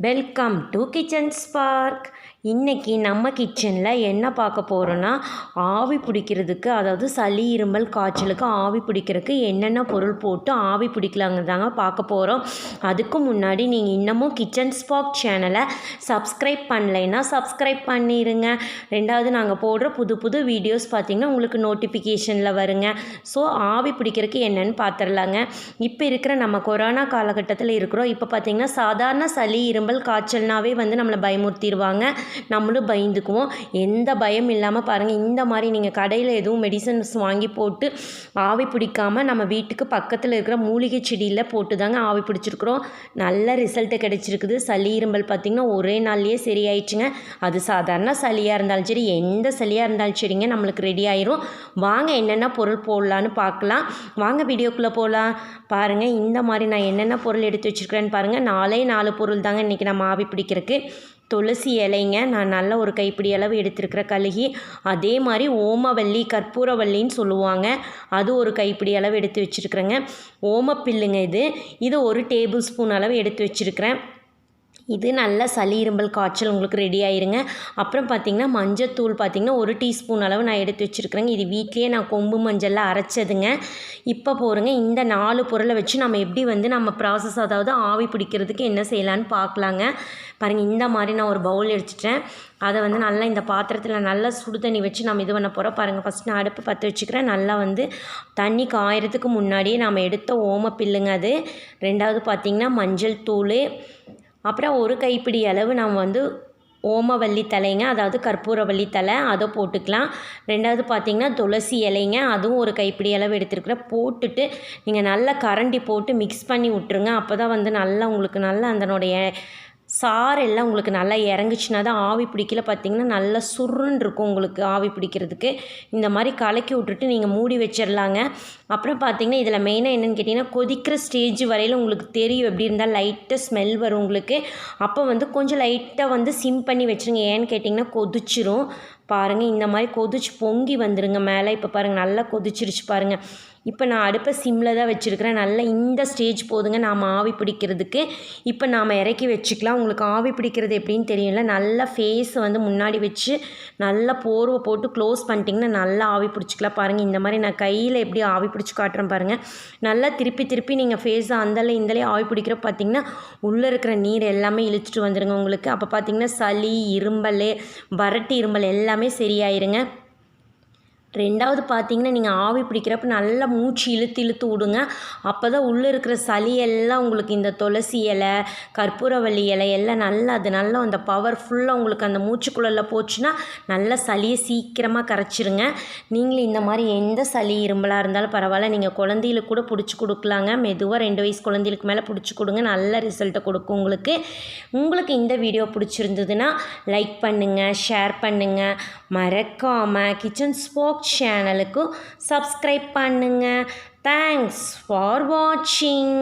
Welcome to kitchen spark. இன்றைக்கி நம்ம கிச்சனில் என்ன பார்க்க போகிறோன்னா, ஆவி பிடிக்கிறதுக்கு, அதாவது சளி இருமல் காய்ச்சலுக்கு ஆவி பிடிக்கிறதுக்கு என்னென்ன பொருள் போட்டு ஆவி பிடிக்கலாங்க தாங்க பார்க்க போகிறோம். அதுக்கு முன்னாடி நீங்கள் இன்னமும் கிச்சன் ஸ்பார்க் சேனலை சப்ஸ்கிரைப் பண்ணலைன்னா சப்ஸ்கிரைப் பண்ணிடுங்க. ரெண்டாவது நாங்கள் போடுற புது புது வீடியோஸ் பார்த்திங்கன்னா உங்களுக்கு நோட்டிஃபிகேஷனில் வருங்க. ஸோ ஆவி பிடிக்கிறதுக்கு என்னென்னு பார்த்துடலாங்க. இப்போ இருக்கிற நம்ம கொரோனா காலகட்டத்தில் இருக்கிறோம். இப்போ பார்த்திங்கன்னா சாதாரண சளி இருமல் காய்ச்சல்னாவே நம்மளை பயமுறுத்திடுவாங்க. நம்மளும் பயந்துக்குவோம். எந்த பயம் இல்லாமல் பாருங்கள், இந்த மாதிரி நீங்கள் கடையில் எதுவும் மெடிசன்ஸ் வாங்கி போட்டு ஆவி பிடிக்காமல் நம்ம வீட்டுக்கு பக்கத்தில் இருக்கிற மூலிகை செடியில் போட்டு தாங்க ஆவி பிடிச்சிருக்கிறோம். நல்ல ரிசல்ட்டு கிடச்சிருக்குது. சளி இருமல் பார்த்திங்கன்னா ஒரே நாள்லேயே சரியாயிடுச்சுங்க. அது சாதாரண சளியாக இருந்தாலும் சரி, எந்த சளியாக இருந்தாலும் சரிங்க, நம்மளுக்கு ரெடி ஆயிரும். வாங்க என்னென்ன பொருள் போடலான்னு பார்க்கலாம். வாங்க வீடியோக்குள்ளே போகலாம். பாருங்கள், இந்த மாதிரி நான் என்னென்ன பொருள் எடுத்து வச்சுருக்கிறேன்னு பாருங்கள். 4 பொருள் தாங்க இன்றைக்கி நம்ம ஆவி பிடிக்கிறதுக்கு. துளசி இலைங்க, நான் நல்ல ஒரு கைப்பிடி அளவு எடுத்துருக்கிற கழுகி. அதே மாதிரி ஓமவல்லி, கற்பூரவல்லின்னு சொல்லுவாங்க, அது ஒரு கைப்பிடி அளவு எடுத்து வச்சுருக்குறேங்க. ஓமப்பில்லுங்க இது 1 டேபிள் ஸ்பூன் அளவு எடுத்து வச்சுருக்கிறேன். இது நல்ல சளி இருமல் காய்ச்சல் உங்களுக்கு ரெடி ஆயிருங்க. அப்புறம் பார்த்திங்கன்னா மஞ்சத்தூள் பார்த்திங்கன்னா 1 டீஸ்பூன் அளவு நான் எடுத்து வச்சுருக்கிறேங்க. இது வீட்லேயே நான் கொம்பு மஞ்சளில் அரைச்சதுங்க. இப்போ போகிறேங்க, இந்த 4 பொருளை வச்சு நம்ம எப்படி நம்ம ப்ராசஸ், அதாவது ஆவி பிடிக்கிறதுக்கு என்ன செய்யலான்னு பார்க்கலாங்க. பாருங்கள், இந்த மாதிரி நான் ஒரு பவுல் எடுத்துட்டேன். அதை நல்லா இந்த பாத்திரத்தில் நல்லா சுடு தண்ணி வச்சு நம்ம இது பண்ண போகிறோம். பாருங்கள், ஃபஸ்ட் நான் அடுப்பு பற்ற வச்சுக்கிறேன். நல்லா தண்ணி காயறதுக்கு முன்னாடியே நாம் எடுத்த ஓமப்பில்லுங்க அது. ரெண்டாவது பார்த்திங்கன்னா மஞ்சள் தூள், அப்புறம் 1 கைப்பிடி அளவு நாம் ஓமவல்லி தலைங்க, அதாவது கற்பூரவல்லி தலை, அதை போட்டுக்கலாம். ரெண்டாவது பார்த்திங்கன்னா துளசி இலைங்க, அதுவும் 1 கைப்பிடி அளவு எடுத்துருக்குறேன். போட்டுட்டு நீங்கள் நல்லா கரண்டி போட்டு மிக்ஸ் பண்ணி விட்ருங்க. அப்போ தான் நல்லா உங்களுக்கு நல்லா அதனுடைய சாறு எல்லாம் உங்களுக்கு நல்லா இறங்குச்சுன்னா தான் ஆவி பிடிக்கல பார்த்திங்கன்னா நல்லா சுருன்னு இருக்கும் உங்களுக்கு ஆவி பிடிக்கிறதுக்கு. இந்த மாதிரி கலக்கி விட்டுட்டு நீங்கள் மூடி வச்சிடலாங்க. அப்புறம் பார்த்திங்கன்னா இதில் மெயினாக என்னென்னு கேட்டிங்கன்னா, கொதிக்கிற ஸ்டேஜ் வரையில் உங்களுக்கு தெரியும். எப்படி இருந்தால் லைட்டாக ஸ்மெல் வரும் உங்களுக்கு. அப்போ கொஞ்சம் லைட்டாக சிம் பண்ணி வச்சுருங்க. ஏன்னு கேட்டிங்கன்னா கொதிச்சிரும். பாருங்கள், இந்த மாதிரி கொதிச்சு பொங்கி வந்துடுங்க மேலே. இப்போ பாருங்கள், நல்லா கொதிச்சிருச்சு பாருங்கள். இப்போ நான் அடுப்பை சிம்மில் தான் வச்சுருக்கிறேன். நல்லா இந்த ஸ்டேஜ் போதுங்க நாம் ஆவி பிடிக்கிறதுக்கு. இப்போ நாம் இறக்கி வச்சுக்கலாம். உங்களுக்கு ஆவி பிடிக்கிறது எப்படின்னு தெரியல. நல்லா ஃபேஸை முன்னாடி வச்சு நல்லா போர்வை போட்டு க்ளோஸ் பண்ணிட்டிங்கன்னா நல்லா ஆவி பிடிச்சிக்கலாம். பாருங்கள், இந்த மாதிரி நான் கையில் எப்படி ஆவி பிடிச்சி காட்டுறேன் பாருங்கள். நல்லா திருப்பி நீங்கள் ஃபேஸை அந்தலே இந்தலே ஆவி பிடிக்கிற பார்த்திங்கன்னா உள்ளே இருக்கிற நீர் எல்லாமே இழுத்துட்டு வந்துடுங்க உங்களுக்கு. அப்போ பார்த்திங்கன்னா சளி இருமல், வறட்டு இருமல் எல்லாமே சரியாயிருங்க. ரெண்டாவது பார்த்திங்கன்னா, நீங்கள் ஆவி பிடிக்கிறப்ப நல்லா மூச்சு இழுத்து விடுங்க. அப்போ தான் உள்ளே இருக்கிற சளியெல்லாம் உங்களுக்கு இந்த துளசி இலை, கற்பூரவல்லி இலை எல்லாம் நல்லா அந்த பவர்ஃபுல்லாக உங்களுக்கு அந்த மூச்சுக்குள்ளே போச்சுன்னா நல்லா சளியை சீக்கிரமாக கரைச்சிருங்க. நீங்களும் இந்த மாதிரி எந்த சளி இருமலாக இருந்தாலும் பரவாயில்ல, நீங்கள் குழந்தைகளுக்கு கூட பிடிச்சி கொடுக்கலாங்க. மெதுவாக 2 வயசு குழந்தைகளுக்கு மேலே பிடிச்சி கொடுங்க, நல்ல ரிசல்ட்டை கொடுக்கும் உங்களுக்கு. உங்களுக்கு இந்த வீடியோ பிடிச்சிருந்ததுன்னா லைக் பண்ணுங்கள், ஷேர் பண்ணுங்கள். மறக்காமல் கிச்சன் ஸ்பார்க் சேனலுக்கு சப்ஸ்கிரைப் பண்ணுங்க. தேங்க்ஸ் ஃபார் வாட்சிங்.